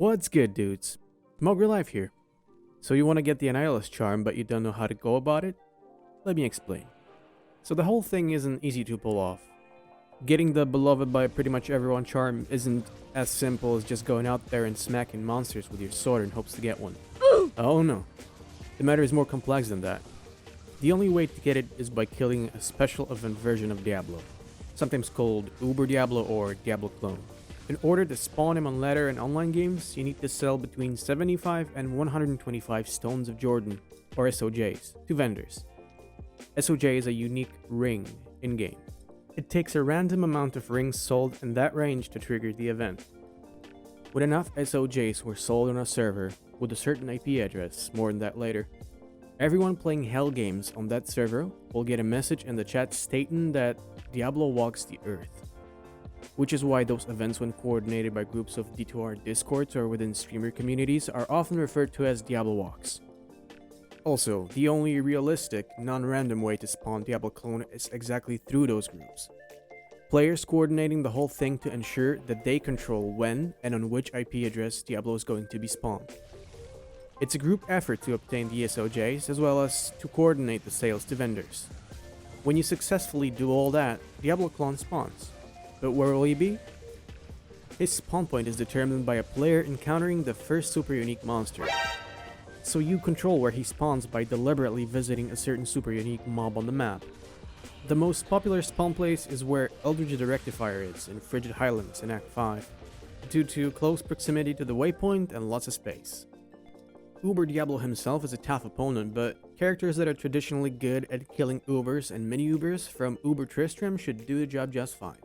What's good, dudes? Mogre Life here. So you want to get the Annihilus Charm, but you don't know how to go about it? Let me explain. So the whole thing isn't easy to pull off. Getting the beloved by pretty much everyone charm isn't as simple as just going out there and smacking monsters with your sword in hopes to get one. Oh no. The matter is more complex than that. The only way to get it is by killing a special event version of Diablo, sometimes called Uber Diablo or Diablo clone. In order to spawn him on ladder and online games, you need to sell between 75 and 125 Stones of Jordan, or SOJs, to vendors. SOJ is a unique ring in-game. It takes a random amount of rings sold in that range to trigger the event. When enough SOJs were sold on a server with a certain IP address, more on that later, everyone playing Hell games on that server will get a message in the chat stating that Diablo walks the earth. Which is why those events, when coordinated by groups of D2R discords or within streamer communities, are often referred to as Diablo walks. Also, the only realistic, non-random way to spawn Diablo clone is exactly through those groups. Players coordinating the whole thing to ensure that they control when and on which IP address Diablo is going to be spawned. It's a group effort to obtain the SOJs as well as to coordinate the sales to vendors. When you successfully do all that, Diablo clone spawns. But where will he be? His spawn point is determined by a player encountering the first super unique monster. So you control where he spawns by deliberately visiting a certain super unique mob on the map. The most popular spawn place is where Eldritch the Rectifier is in Frigid Highlands in Act 5, due to close proximity to the waypoint and lots of space. Uber Diablo himself is a tough opponent, but characters that are traditionally good at killing Ubers and mini-Ubers from Uber Tristram should do the job just fine.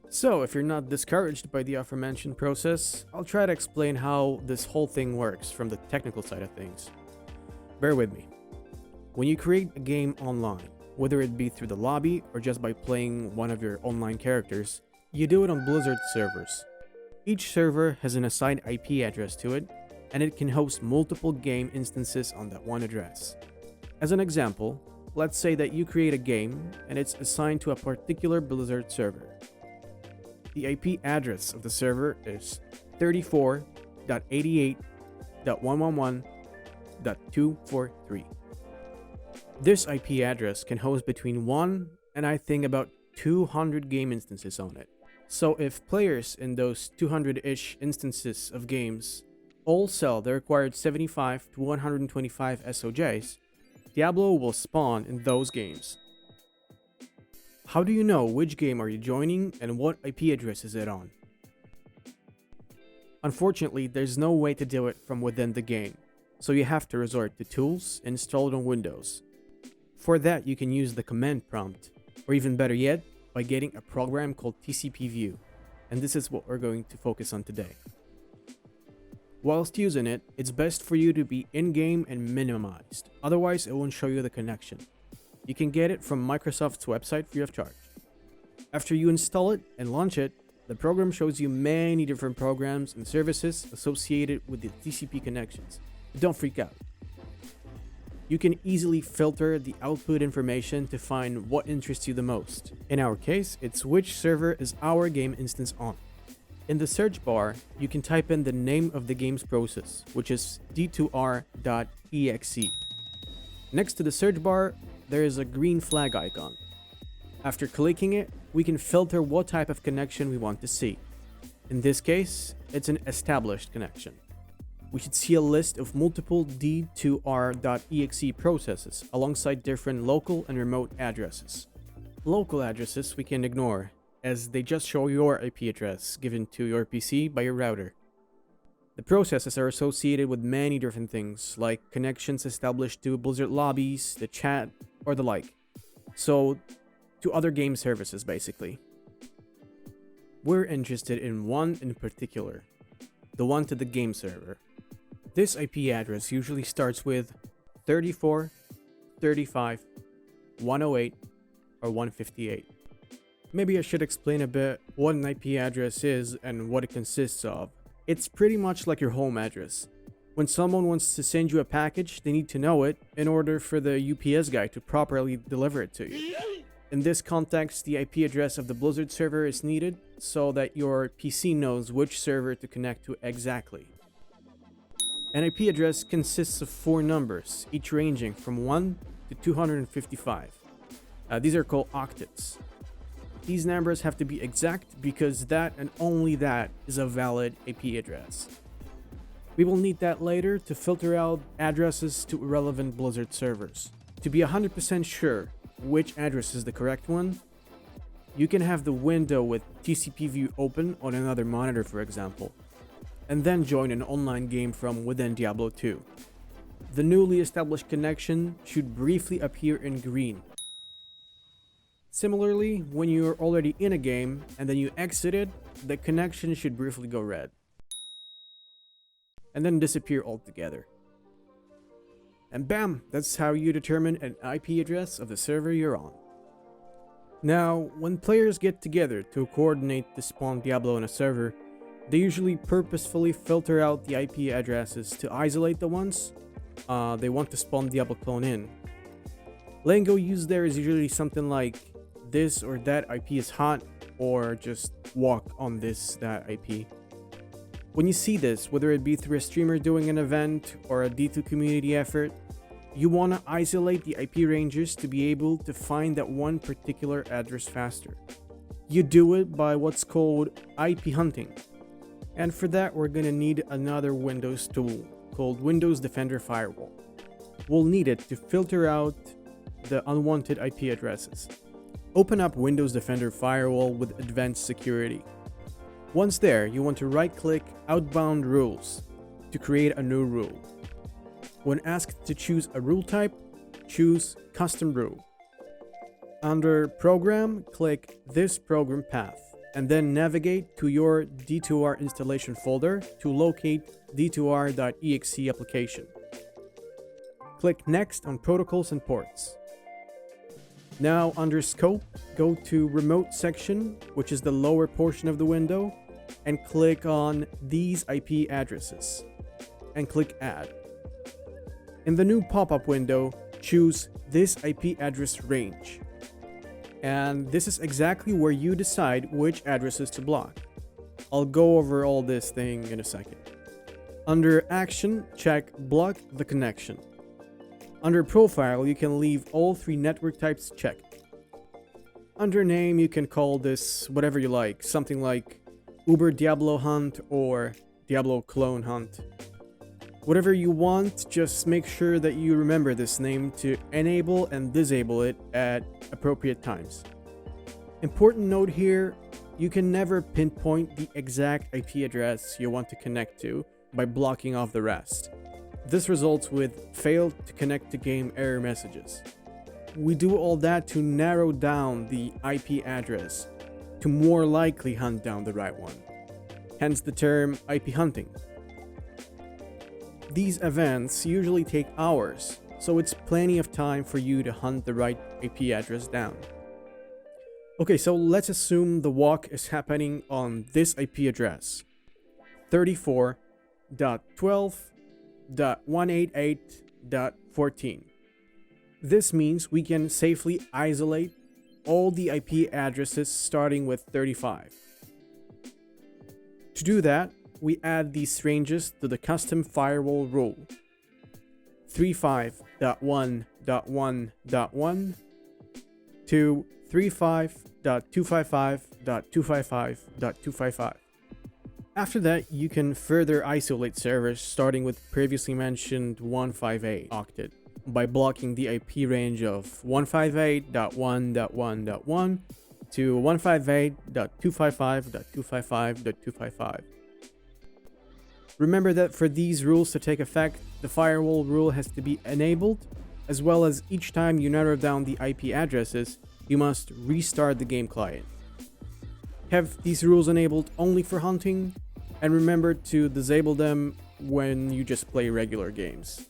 So, if you're not discouraged by the aforementioned process, I'll try to explain how this whole thing works from the technical side of things. Bear with me. When you create a game online, whether it be through the lobby or just by playing one of your online characters, you do it on Blizzard servers. Each server has an assigned IP address to it, and it can host multiple game instances on that one address. As an example, let's say that you create a game and it's assigned to a particular Blizzard server. The IP address of the server is 34.88.111.243. This IP address can host between 1 and I think about 200 game instances on it. So if players in those 200-ish instances of games all sell the required 75 to 125 SOJs, Diablo will spawn in those games. How do you know which game are you joining and what IP address is it on? Unfortunately, there's no way to do it from within the game, so you have to resort to tools installed on Windows. For that, you can use the command prompt, or even better yet, by getting a program called TCPView, and this is what we're going to focus on today. Whilst using it, it's best for you to be in-game and minimized, otherwise it won't show you the connection. You can get it from Microsoft's website free of charge. After you install it and launch it, the program shows you many different programs and services associated with the TCP connections. But don't freak out. You can easily filter the output information to find what interests you the most. In our case, it's which server is our game instance on. In the search bar, you can type in the name of the game's process, which is d2r.exe. Next to the search bar, there is a green flag icon. After clicking it, we can filter what type of connection we want to see. In this case, it's an established connection. We should see a list of multiple d2r.exe processes alongside different local and remote addresses. Local addresses we can ignore, as they just show your IP address given to your PC by your router. The processes are associated with many different things, like connections established to Blizzard lobbies, the chat, or the like. So, to other game services basically. We're interested in one in particular, the one to the game server. This IP address usually starts with 34, 35, 108, or 158. Maybe I should explain a bit what an IP address is and what it consists of. It's pretty much like your home address. When someone wants to send you a package, they need to know it in order for the UPS guy to properly deliver it to you. In this context, the IP address of the Blizzard server is needed so that your PC knows which server to connect to exactly. An IP address consists of 4 numbers, each ranging from 1 to 255. These are called octets. These numbers have to be exact because that and only that is a valid IP address. We will need that later to filter out addresses to irrelevant Blizzard servers. To be 100% sure which address is the correct one, you can have the window with TCPView open on another monitor, for example, and then join an online game from within Diablo 2. The newly established connection should briefly appear in green. Similarly, when you're already in a game and then you exit it, the connection should briefly go red, and then disappear altogether. And bam, that's how you determine an IP address of the server you're on. Now, when players get together to coordinate to spawn Diablo on a server, they usually purposefully filter out the IP addresses to isolate the ones they want to spawn Diablo clone in. Lingo used there is usually something like this or that IP is hot, or just walk on this that IP. When you see this, whether it be through a streamer doing an event or a D2 community effort, you want to isolate the IP ranges to be able to find that one particular address faster. You do it by what's called IP hunting. And for that, we're going to need another Windows tool called Windows Defender Firewall. We'll need it to filter out the unwanted IP addresses. Open up Windows Defender Firewall with Advanced Security. Once there, you want to right-click Outbound Rules to create a new rule. When asked to choose a rule type, choose Custom Rule. Under Program, click this program path, and then navigate to your D2R installation folder to locate d2r.exe application. Click Next on Protocols and Ports. Now under Scope, go to Remote section, which is the lower portion of the window, and click on these IP addresses, and click Add. In the new pop-up window, choose this IP address range. And this is exactly where you decide which addresses to block. I'll go over all this thing in a second. Under Action, check Block the Connection. Under Profile, you can leave all 3 network types checked. Under Name, you can call this whatever you like, something like Uber Diablo Hunt or Diablo Clone Hunt. Whatever you want, just make sure that you remember this name to enable and disable it at appropriate times. Important note here, you can never pinpoint the exact IP address you want to connect to by blocking off the rest. This results with failed to connect to game error messages. We do all that to narrow down the IP address to more likely hunt down the right one. Hence the term IP hunting. These events usually take hours, so it's plenty of time for you to hunt the right IP address down. Okay, so let's assume the walk is happening on this IP address, 34.12.188.14. This means we can safely isolate all the IP addresses starting with 35. To do that, we add these ranges to the custom firewall rule. 35.1.1.1 to 35.255.255.255. After that, you can further isolate servers starting with previously mentioned 158 octet by blocking the IP range of 158.1.1.1 to 158.255.255.255. Remember that for these rules to take effect, the firewall rule has to be enabled, as well as each time you narrow down the IP addresses, you must restart the game client. Have these rules enabled only for hunting, and remember to disable them when you just play regular games.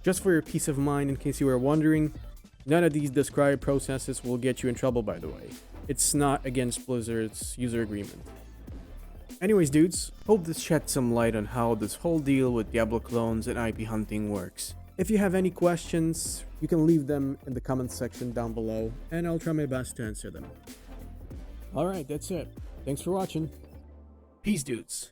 Just for your peace of mind, in case you were wondering, none of these described processes will get you in trouble, by the way. It's not against Blizzard's user agreement. Anyways dudes, hope this shed some light on how this whole deal with Diablo clones and IP hunting works. If you have any questions, you can leave them in the comment section down below, and I'll try my best to answer them. Alright, that's it. Thanks for watching. Peace, dudes.